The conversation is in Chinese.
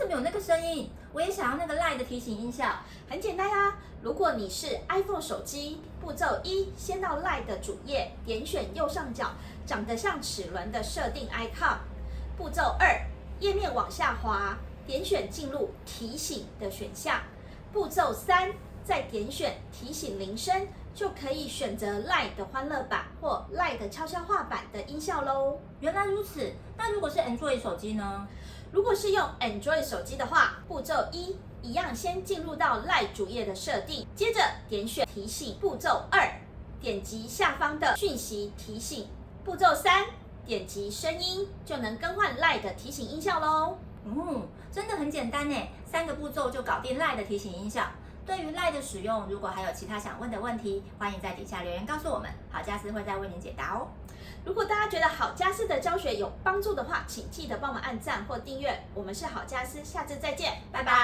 么有那个声音？我也想要那个 LINE 的提醒音效。很简单呀，如果你是 iPhone 手机，步骤1，先到 LINE 的主页，点选右上角长得像齿轮的设定 icon。步骤2，页面往下滑，点选进入提醒的选项。步骤3，再点选提醒铃声，就可以选择 LINE 的欢乐版或 LINE 的悄悄话版的音效咯。原来如此，那如果是 Android 手机呢？如果是用 Android 手机的话，步骤1一样先进入到 LINE 主页的设定，接着点选提醒。步骤2，点击下方的讯息提醒。步骤3，点击声音就能更换 LINE 的提醒音效咯。真的很简单耶，3个步骤就搞定 LINE 的提醒音效。对于 LINE 的使用，如果还有其他想问的问题，欢迎在底下留言告诉我们，好家私会再为您解答哦。如果大家觉得好家私的教学有帮助的话，请记得帮我们按赞或订阅。我们是好家私，下次再见，拜拜。